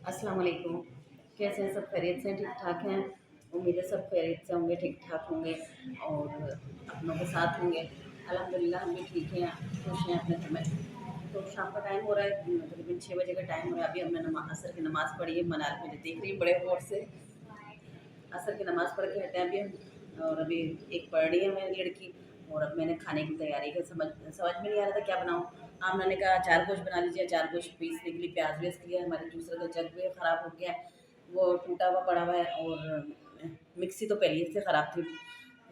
अस्सलाम वालेकुम। कैसे हैं? सब खैरियत से ठीक ठाक हैं? उम्मीद है सब खैरियत से होंगे, ठीक ठाक होंगे और अपनों के साथ होंगे। अल्हम्दुलिल्लाह हम भी ठीक हैं, खुश हैं अपने घर में। तो शाम का टाइम हो रहा है, तकरीबन 6 बजे का टाइम हो रहा है। अभी हमने असर की नमाज़ पढ़ी है। मनाल मुझे देख रही है बड़े गौर से। असर की नमाज़ पढ़ के हटे हैं अभी हम, और अभी एक पढ़ रही है मेरी लड़की। और अब मैंने खाने की तैयारी का समझ समझ में नहीं आ रहा था क्या बनाऊँ। आमना ने कहा अचार गोश्त बना लीजिए। अचार गोश्त पीसने के लिए प्याज वेस लिया। हमारे जूसर का जग भी ख़राब हो गया है, वो टूटा हुआ पड़ा हुआ है। और मिक्सी तो पहले से ख़राब थी,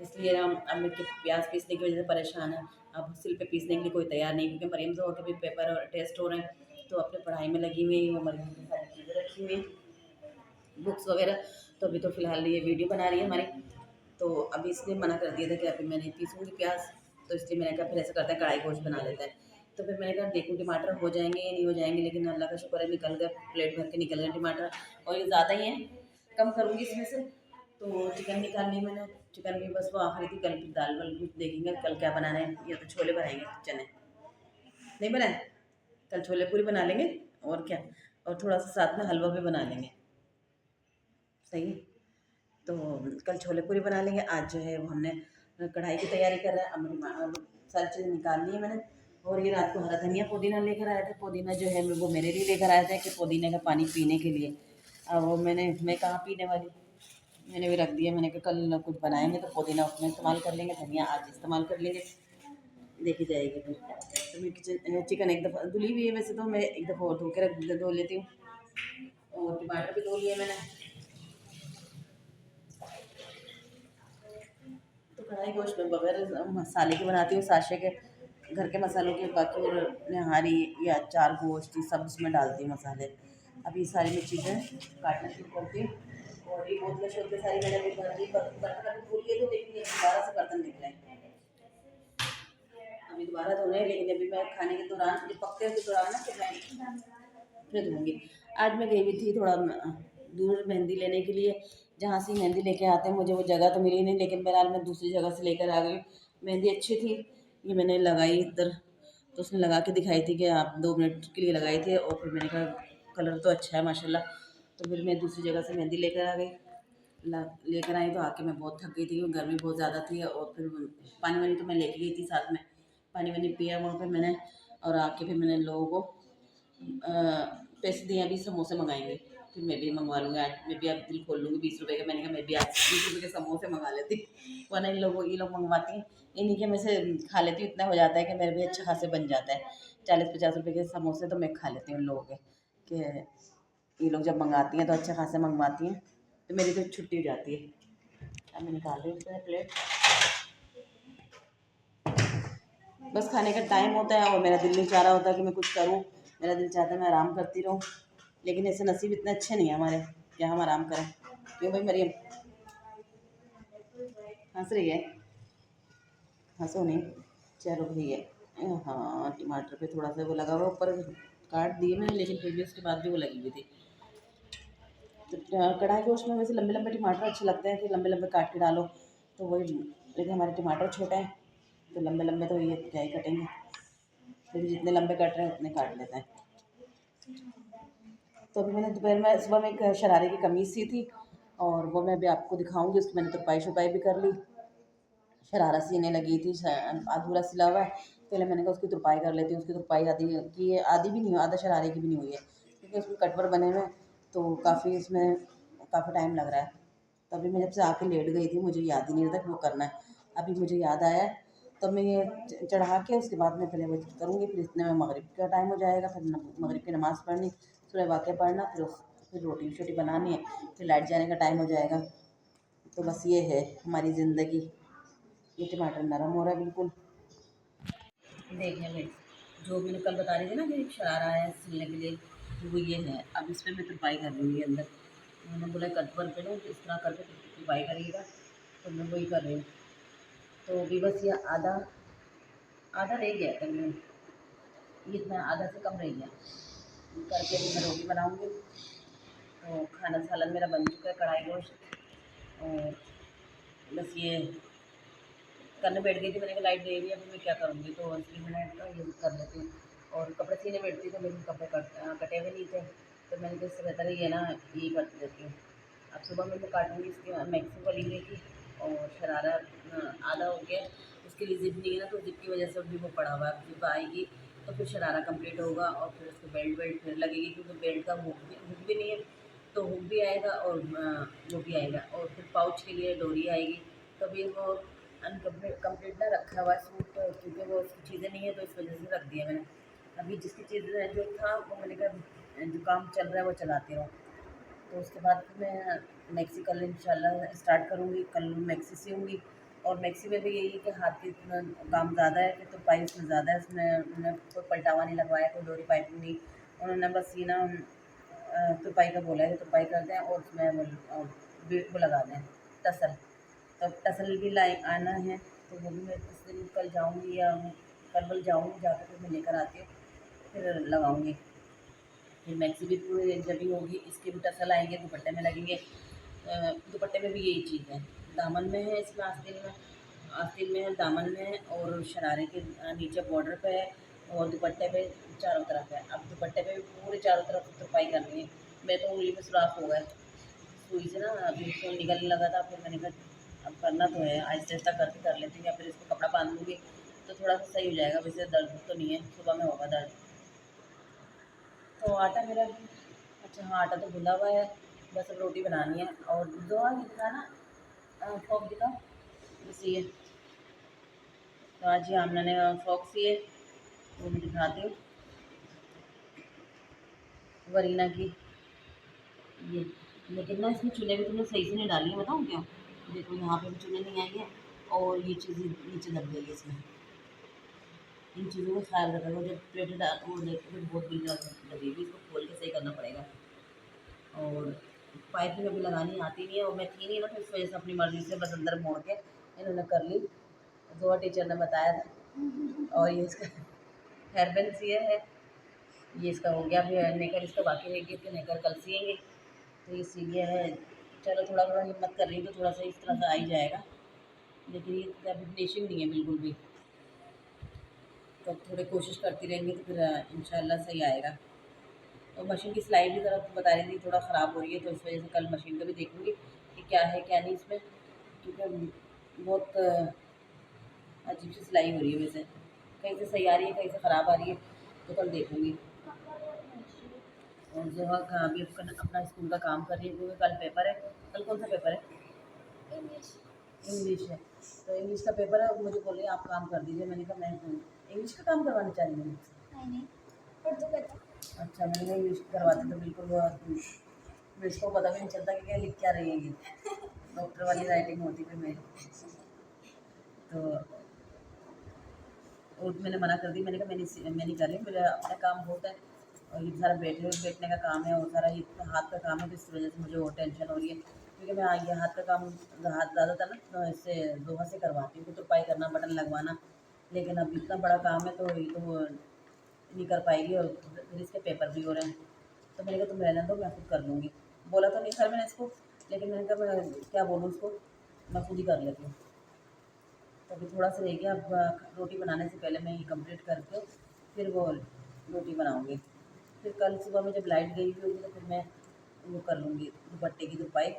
इसलिए हम अब मैं प्याज पीसने की वजह से परेशान है। अब सिल पे पीसने के लिए कोई तैयार नहीं, क्योंकि मरीम जो के भी पेपर और टेस्ट हो रहे हैं, तो अपने पढ़ाई में लगी हुई है। वो मरीम की सारी चीज़ें रखी हुई हैं, बुक्स वगैरह। तो अभी तो फ़िलहाल ये वीडियो बना रही है हमारी, तो अभी इसलिए मना कर दिया था कि अभी मैं नहीं पीसूँगी प्याज। तो इसलिए मैंने कहा फिर ऐसा करते हैं, कढ़ाई गोश्त बना लेते हैं। तो फिर मैंने कहा देखूँ टमाटर हो जाएंगे या नहीं हो जाएंगे, लेकिन अल्लाह का शुक्र है निकल गए, प्लेट भर के निकल गए टमाटर। और ये ज़्यादा ही हैं, कम करूँगी इसमें से। तो चिकन निकाल ली मैंने, चिकन भी बस वो आखिरी थी। कल की दाल वाल कुछ देखेंगे कल क्या बनाना है, या तो छोले बनाएंगे चने नहीं बनाए, कल छोले पूरी बना लेंगे और क्या। और थोड़ा सा साथ में हलवा भी बना लेंगे, सही है। तो कल छोले पूरी बना लेंगे। आज जो है वो हमने कढ़ाई की तैयारी कर रहे हैं। अब सारी चीज़ें निकाल ली है मैंने। और ये रात को हरा धनिया पुदीना लेकर आए थे। पुदीना जो है वो मेरे लिए लेकर आए थे कि पुदीने का पानी पीने के लिए। अब वो मैं कहाँ पीने वाली, मैंने भी रख दिया। मैंने कहा कल कुछ बनाएंगे तो पुदीना उसमें इस्तेमाल कर लेंगे, धनिया आज इस्तेमाल कर लेंगे, देखी जाएगी फिर। तो मैं चिकन एक दफ़ा धुली हुई है, वैसे तो मैं एक दफ़ा और धो के रख धो लेती हूँ। और टमाटर भी धो लिए मैंने। तो कढ़ाई गोश्त में बगैर मसाले की बनाती हूँ, साशे के घर के मसालों के। बाकी और निहारी या चार गोश्त ये सब इसमें डालती हूँ मसाले। अब ये सारी मैं चीज़ें काटना शुरू करती हूँ। और ये बोतलें शोतलें सारी मैंने अभी भर दी। बर्तन अभी धो लिए थे, लेकिन ये दोबारा से बर्तन निकले हैं, अभी दोबारा धोने हैं। लेकिन अभी मैं खाने के दौरान, ये पकते के दौरान ना फिर मैं फिर धोंगी। आज मैं गई हुई थी थोड़ा दूर मेहंदी लेने के लिए। जहाँ से मेहंदी लेके आते हैं, मुझे वो जगह तो मिली नहीं, लेकिन बहरहाल मैं दूसरी जगह से लेकर आ गई। मेहंदी अच्छी थी, ये मैंने लगाई इधर। तो उसने लगा के दिखाई थी कि आप 2 मिनट के लिए लगाई थी, और फिर मैंने कहा कलर तो अच्छा है माशाल्लाह। तो फिर मैं दूसरी जगह से मेहंदी लेकर आ गई। लेकर आई तो आके मैं बहुत थक गई थी, गर्मी बहुत ज़्यादा थी। और फिर पानी वानी तो मैं लेके गई थी साथ में, पानी वानी पिया वहाँ पे मैंने। और आके फिर मैंने लोगों को पैसे दिए। अभी समोसे मंगाएंगे, फिर मैं भी मंगवा लूँगी। आज मैं भी अब दिल खोल लूँगी 20 रुपए के। मैंने कहा मैं भी आज 20 रुपए के समोसे मंगा लेती, वरना ये लोग मंगवाती हैं। इन्हीं के मैं से खा लेती हूँ, इतना हो जाता है कि मेरे भी अच्छे खासे बन जाता है। 40-50 रुपए के समोसे तो मैं खा लेती हूँ उन लोगों के, कि ये लोग जब मंगाती हैं तो अच्छे खासे मंगवाती हैं, तो मेरी तो छुट्टी हो जाती है। अब मैं निकाल रही हूँ प्लेट। बस खाने का टाइम होता है और मेरा दिल नहीं चाह रहा होता कि मैं कुछ करूँ। मेरा दिल चाहता है मैं आराम करती रहूँ, लेकिन ऐसे नसीब इतने अच्छे नहीं है हमारे, क्या हम आराम करें। क्यों भाई मरियम हंस रही है? हंसो नहीं, चलो ठीक है। हाँ, टमाटर पे थोड़ा सा वो लगा हुआ ऊपर, काट दिए मैंने, लेकिन फिर भी उसके बाद भी वो लगी हुई थी। तो कढ़ाई गोश्त में वैसे लंबे लंबे टमाटर अच्छे लगते हैं कि लंबे लंबे काट के डालो, तो वही। लेकिन हमारे टमाटर छोटे हैं, तो लंबे लंबे तो ये क्या ही कटेंगे, लेकिन जितने लंबे कट रहे हैं उतने काट लेते हैं। तो अभी मैंने दोपहर में सुबह में एक शरारे की कमीज़ सी थी, और वो मैं अभी आपको दिखाऊंगी। उसकी मैंने तुरपाई शुरपाई भी कर ली। शरारा सीने लगी थी, अधूरा सिला हुआ है। पहले मैंने कहा उसकी तुरपाई कर लेती हूँ। उसकी तुरपाई आधी की है, आधी भी नहीं हुई, आधा शरारे की भी नहीं हुई है, क्योंकि उसमें कटवर बने हुए हैं, तो काफ़ी इसमें काफ़ी टाइम लग रहा है। तो अभी मैं जब से आके लेट गई थी, मुझे याद ही नहीं रहता कि वो करना है। अभी मुझे याद आया है, तो मैं ये चढ़ा के उसके बाद मैं पहले वो करूँगी। फिर इतने में मगरिब का टाइम हो जाएगा, फिर मगरिब की नमाज़ पढ़नी, सूरह वाक़िया पढ़ना, फिर रोटी शोटी बनानी है, फिर लाइट जाने का टाइम हो जाएगा। तो बस ये है हमारी ज़िंदगी। ये टमाटर नरम हो रहा है बिल्कुल। देखिए भाई, जो मैंने कल बता रही थी ना कि एक शरारा है सिलने के लिए, तो वो ये है। अब इस पे मैं तुरपाई कर रही हूँ ये अंदर। मैंने बोला कट पर पे लो, इस तरह करके तुरपाई करिएगा, तो मैं वही कर रही हूँ। तो अभी बस ये आधा आधा रह गया तकरीबन, ये इतना आधा से कम रह गया करके। अभी मैं रोटी बनाऊँगी। तो खाना सालन मेरा बन चुका है, कढ़ाई गोश्त। और बस ये करने बैठ गई थी। मैंने कहा लाइट गई हुई है, अभी मैं क्या करूँगी, तो इसलिए मैंने कहा ये कर लेती हूँ। और कपड़े सीने बैठती तो मेरे कपड़े कटे हुए नहीं थे, तो मैंने कहा इससे बेहतर है ये ना यही कर देती हूँ। अब सुबह में मैं काटूँगी इसकी मैक्सी वाली लिए थी और शरारा आधा हो गया, उसके लिए ज़िप नहीं है ना, तो ज़िप की वजह से अभी वो पड़ा हुआ है। अब ज़िप आएगी तो फिर शरारा कंप्लीट होगा और फिर उसको बेल्ट वेल्ट फिर लगेगी, क्योंकि बेल्ट का हुक भी नहीं है, तो हुक भी आएगा और वो भी आएगा, और फिर पाउच के लिए डोरी आएगी। तो अभी वो कंप्लीट ना रखा हुआ है सूट, क्योंकि वो उसकी चीज़ें नहीं है तो इस वजह से रख दिया मैंने। अभी जिसकी चीज़ें जो था वो मैंने कहा जो काम चल रहा है वो चलाती रहूँ। तो उसके बाद फिर मैं मैक्सी कल इंशाल्लाह स्टार्ट करूँगी, कल मैक्सी सीऊँगी। और मैक्सी में भी यही है कि हाथ की काम ज़्यादा है, कि तुरपाई उसमें ज़्यादा है, उसमें उन्होंने कोई पलटावा नहीं लगवाया, कोई डोरी पाइपिंग नहीं, उन्होंने बस ये ना तुरपाई का बोला है कि तुरपाई कर दें और उसमें वो लगा दें टसल। तो टसल भी लाई आना है, तो वो भी मैं इस दिन कल जाऊँगी या कल जाऊँगी, जाकर फिर मैं लेकर आती हूँ, फिर लगाऊँगी। फिर मैक्सी भी पूरी जब भी होगी, इसके भी टसल आएंगे, दुपट्टे में लगेंगे। दुपट्टे में भी यही चीज़ है, दामन में है, इसमें आस्तीन में है, दामन में है, और शरारे के नीचे बॉर्डर पे है, और दुपट्टे पे चारों तरफ है। अब दुपट्टे पे भी पूरे चारों तरफ तुरपाई करनी है। मैं तो उंगली में सुराख हो गए सुई से ना, अभी खून निकलने लगा था, फिर मैंने कहा अब करना तो है, आहिस्ता आहिस्ता करके कर लेती हूँ, या फिर इसको कपड़ा बांध लूँगी तो थोड़ा सा सही हो जाएगा। वैसे दर्द तो नहीं है, सुबह में होगा दर्द। तो आटा मेरा, अच्छा हाँ, आटा तो गूँधा हुआ है, बस अब रोटी बनानी है। और जो ये था ना फ्रॉक दिखा, बस ये। तो आज ये आमना ने फ्रॉक सिए, वो मैं दिखाती हूँ, वरीना की ये। लेकिन ना इसमें चुन्नी भी तुमने सही से नहीं डाली है, बताऊँ क्या? देखो यहाँ पे भी चुन्नी नहीं आई है, और ये चीज़ नीचे दब गई है इसमें। इन चीज़ों का ख्याल रखा, जब प्लेटें डाल वो देखो फिर बहुत बुरी लगेगी, इसको खोल के सही करना पड़ेगा। और पाइपिंग अभी लगानी आती नहीं है, और मैं थी नहीं ना, तो इस वजह से अपनी मर्ज़ी से बस अंदर मोड़ के इन्होंने कर ली, जो टीचर ने बताया था। और ये इसका हेयर बैंड सिया है, ये इसका हो गया, अभी नेकर इसका बाकी रह गया, तो नेकर कल सिएंगे। तो ये सी लिया है, चलो थोड़ा थोड़ा हिम्मत कर रही हूँ तो थोड़ा सा इस तरह से आ ही जाएगा, लेकिन ये अभी फिनिशिंग नहीं है बिल्कुल भी। तो थोड़ी कोशिश करती रहेंगी तो फिर इंशाल्लाह सही आएगा। और मशीन की सिलाई भी ज़रा बता रही थी थोड़ा ख़राब हो रही है, तो इस वजह से कल मशीन का भी देखूँगी कि क्या है क्या नहीं इसमें, क्योंकि बहुत अजीब सी सिलाई हो रही है, वैसे कहीं से सही आ रही है, कहीं से ख़राब आ रही है, तो कल देखूँगी। और जो है अभी अपना स्कूल का काम कर रही है, क्योंकि कल पेपर है। कल कौन सा पेपर है? इंग्लिश है। तो इंग्लिश का पेपर है, मुझे बोल रही है आप काम कर दीजिए। मैंने कहा मैं इंग्लिश का काम करवाना चाह रही हूँ मुझसे। अच्छा, मैंने कहा इंग्लिश करवाते तो बिल्कुल वो फिर इसको पता भी नहीं चलता कि क्या लिख क्या रही है ये। डॉक्टर वाली राइटिंग होती फिर मेरी। तो और मैंने मना कर दी, मैंने कहा मैं नहीं कर रही, मेरा अपना काम बहुत है, और ये सारा बैठने का काम है, और सारा ये हाथ का काम है, तो इस वजह से मुझे और टेंशन हो रही है, क्योंकि मैं ये हाथ का काम हाथ ज़्यादातर ना तो इससे दोहा से करवाती हूँ, तुरपाई करना, बटन लगवाना। लेकिन अब इतना बड़ा काम है तो ये तो वो नहीं कर पाएगी, और फिर इसके पेपर भी हो रहे हैं। तो मैंने कहा तुम रहने दो, मैं खुद कर लूँगी। बोला तो नहीं सर मैंने इसको, लेकिन मैंने कहा मैं क्या बोलूँ उसको, मैं खुद ही कर लेती हूँ। तो अभी थोड़ा सा रह गया, अब रोटी बनाने से पहले मैं ये कंप्लीट करके फिर वो रोटी बनाऊँगी। फिर कल सुबह में जब लाइट गई हुई होगी तो फिर मैं वो कर लूँगी दुपट्टे की तुरपाई,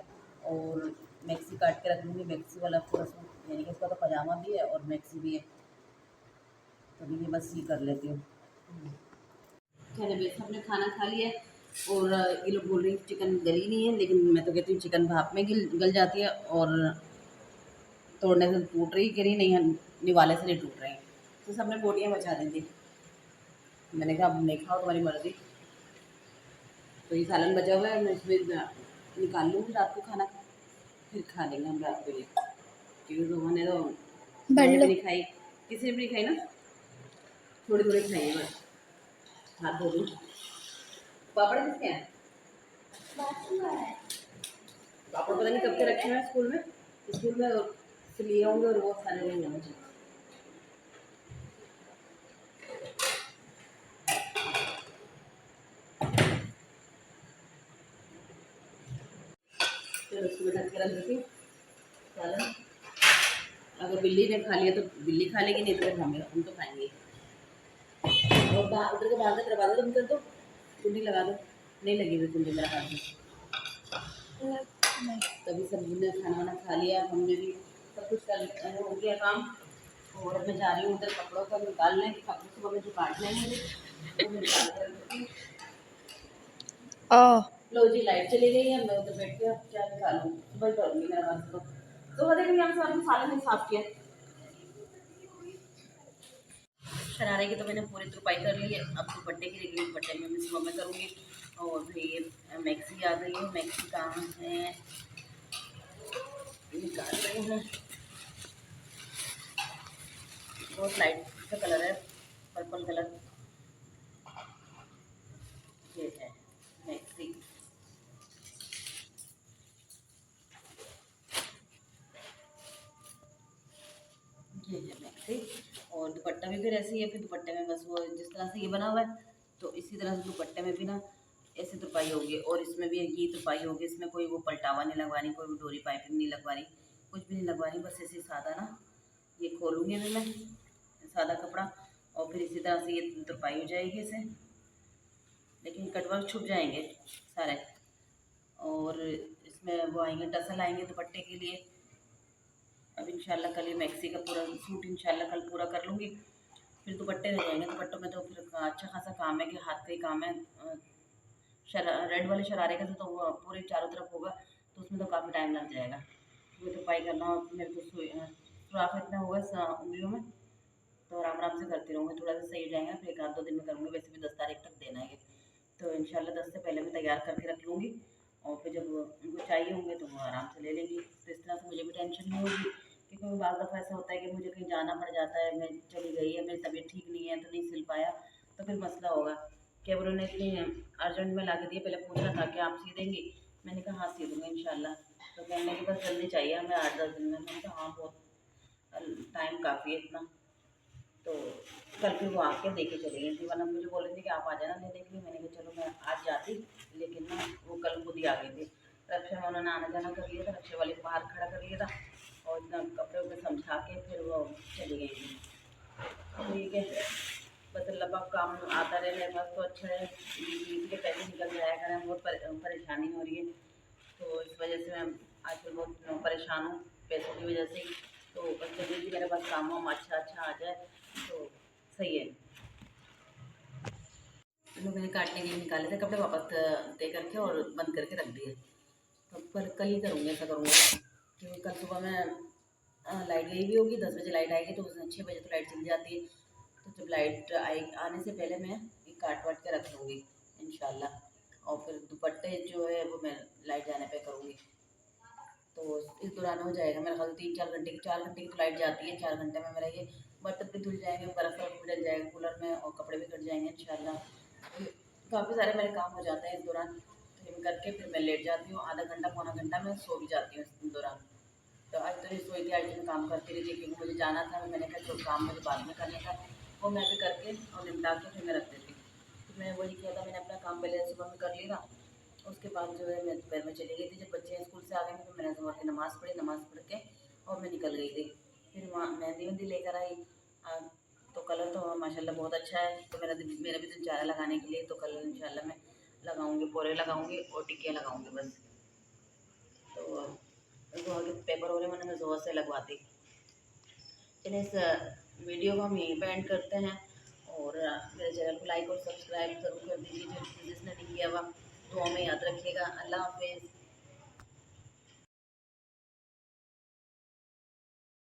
और मैक्सी काट के रख लूँगी, मैक्सी वाला पूरा सूट, यानी कि उसका तो पजामा भी है और मैक्सी भी है, तो अभी ये बस ये कर लेती हूँ। खैर अभी सबने खाना खा लिया है, और ये लोग बोल रहे हैं चिकन गली नहीं है, लेकिन मैं तो कहती हूँ चिकन भाप में गल जाती है, और तोड़ने से टूट रही, कह रही नहीं हम निवाले से नहीं टूट रही। तो सबने बोटियाँ बचा दी थी, मैंने कहा अब नहीं खाओ तुम्हारी मर्ज़ी। तो ये सालन बचा हुआ है, मैं इसमें निकाल लूँगी रात को खाना, फिर खा लेंगे हम रात को ये, क्योंकि रोहन ने तो बढ़ मैंने भी लो। नहीं खाई, किसी ने भी नहीं खाई ना, थोड़ी थोड़ी खाई है बस। हाथ धो लूँ। पापड़ किसके हैं? पापड़ पता नहीं कब के रखे हुए हैं स्कूल में, से लिए होंगे और वो खाने नहीं होंगे। फिर उसको भी ढक के रख देती हूँ सालन। अगर बिल्ली ने खा लिया तो बिल्ली खा लेगी, नहीं तो फिर हम तो खाएंगे। और उधर के बाहर का दरवाज़ा बंद कर दो, कुंडी लगा दो। नहीं लगी हुई कुंडी मेरा हाथ में। तभी सब्जी ने खाना वाना खा लिया, हमने भी सब कुछ कर हो गया काम। और अब मैं जा रही हूँ उधर कपड़ों का निकालने, कपड़े सुबह में जो काट लेंगे वो मैं निकाल कर रखती हूँ। लो जी लाइट चली गई है, मैं उधर बैठ के अब क्या निकालूँ, सुबह करूँगी मेरा काम सुबह देखिए हम सारा नहीं साफ किया। शरारे की तो मैंने पूरी तुरपाई कर ली है, अब दुपट्टे की रही दुपट्टे में मैं सुबह में करूँगी। और फिर मैक्सी आ गई है, मैक्सी कहाँ है निकाल रही हूँ। बहुत लाइट का कलर है, पर्पल कलर। ये है मैक्सी, ये है मैक्सी। और दुपट्टा भी फिर ऐसे ही है, फिर दुपट्टे में बस वो जिस तरह से ये बना हुआ है तो इसी तरह से दुपट्टे में भी ना ऐसे तुरपाई होगी। और इसमें भी ये तुरपाई होगी, इसमें कोई वो पलटावा नहीं लगवानी, कोई डोरी पाइपिंग नहीं लगवानी, कुछ भी नहीं लगवानी, बस ऐसे सादा ना ये खोलूँगी अभी मैं सादा कपड़ा और फिर इसी तरह से ये तुरपाई हो जाएगी इसे। लेकिन कटवर्क छुप जाएंगे सारे। और इसमें वो आएंगे टसल आएंगे दुपट्टे के लिए। अब इंशाल्लाह कल ये मैक्सी का पूरा सूट इंशाल्लाह कल पूरा कर लूँगी। फिर दुपट्टे रह जाएंगे, दुपट्टों में तो फिर अच्छा खासा काम है कि हाथ का ही काम है। रेड वाले शरारे का तो वो पूरे चारों तरफ होगा तो उसमें तो काफ़ी टाइम लग जाएगा। वो तुरपाई करना मेरे को सुराख इतना होगा उंगलियों में तो आराम आराम से करती रहूँगी, थोड़ा सा सही हो जाएगा, फिर एक आध दो दिन में करूँगी। वैसे भी 10 तारीख तक देना है ये, तो इंशाल्लाह 10 से पहले मैं तैयार करके रख लूँगी। और फिर जब उनको चाहिए होंगे तो वो आराम से ले लेंगी, तो इस तरह से मुझे भी टेंशन नहीं होगी। क्योंकि बाज़ दफ़ा ऐसा होता है कि मुझे कहीं जाना पड़ जाता है, मैं चली गई है, मेरी तबीयत ठीक नहीं है तो नहीं सिल पाया, तो फिर मसला होगा। क्या बोलो ने इतनी अर्जेंट में ला के दिए, पहले पूछना था कि आप सी देंगी, मैंने कहा हाँ सी दूँगी इंशाल्लाह। तो कहने की बस जल्दी चाहिए हमें 8-10 दिन में, मैंने कहा हाँ बहुत टाइम काफ़ी है इतना। तो कल फिर वो आके देके चली गई थी, वरना मुझे बोल रही थी कि आप आ जाना लेने के लिए। मैंने कहा चलो मैं आज जाती, लेकिन ना वो कल खुद ही आ गई थी। रक्षा में उन्होंने आना जाना कर लिया था, रक्षा वाले को बाहर खड़ा कर लिया था और इतना कपड़े उपड़े समझा के फिर वो चली गई थी। ठीक है, बस अल्लाह पाक काम आता रहे मेरे पास तो अच्छा है, बीच के पैसे निकल जाया करें। बहुत परेशानी हो रही है, तो इस वजह से मैं आजकल बहुत परेशान हूँ पैसों की वजह से। तो बस जल्दी भी मेरे पास काम वाम अच्छा अच्छा आ जाए तो सही है। तो मैंने काटने के लिए निकाले थे कपड़े, वापस दे करके और बंद करके रख दिए। तो कल ही करूँगी, ऐसा करूँगी क्योंकि कल सुबह में लाइट गई भी होगी, 10 बजे लाइट आएगी तो 6 बजे तो लाइट चली जाती है। तो जब लाइट आने से पहले मैं ये काट वाट के रख लूँगी इंशाल्लाह। और फिर दुपट्टे जो है वो मैं लाइट जाने पे करूँगी, तो इस दौरान हो जाएगा मेरा ख्याल 4 घंटे की तो लाइट जाती है। 4 घंटे में मेरा ये बर्तन भी धुल जाएंगे, बर्फ़ भी डल जाएगा कूलर में और कपड़े भी कट जाएंगे इंशाल्लाह। काफ़ी सारे मेरे काम हो जाते हैं इस दौरान। तो ये करके फिर मैं लेट जाती हूँ, आधा घंटा पौना घंटा मैं सो भी जाती हूँ इस दौरान। तो आज तो नहीं सोई थी, आज तो मैं काम करती रही थी क्योंकि मुझे जाना था। मैंने कहा जो काम मुझे बाद में करने था वो मैं भी करके और निपटा के फिर मैं रख देती। तो मैंने वही किया था, मैंने अपना काम पहले सुबह में कर लिया। उसके बाद जो है मैं दोपहर में चली गई थी, जब बच्चे स्कूल से आ गए थे तो मैंने सुबह की नमाज़ पढ़ी, नमाज़ पढ़ के और मैं निकल गई थी। फिर वहाँ मेहंदी वेंदी लेकर आई। तो कलर तो माशाल्लाह बहुत अच्छा है, तो मेरा भी दिल चाह रहा है लगाने के लिए। तो कल इंशाल्लाह मैं लगाऊंगी, पोरे लगाऊंगी और टिक्कियाँ लगाऊंगी बस। तो जोहर के पेपर हो रहे मैंने मैं जोहर से लगवाती। चलिए इस वीडियो को हम यहीं पे एंड करते हैं। और मेरे चैनल को लाइक और सब्सक्राइब ज़रूर कर दीजिए, जो जिसने नहीं किया हुआ। दुआ में याद रखिएगा। अल्लाह हाफिज़।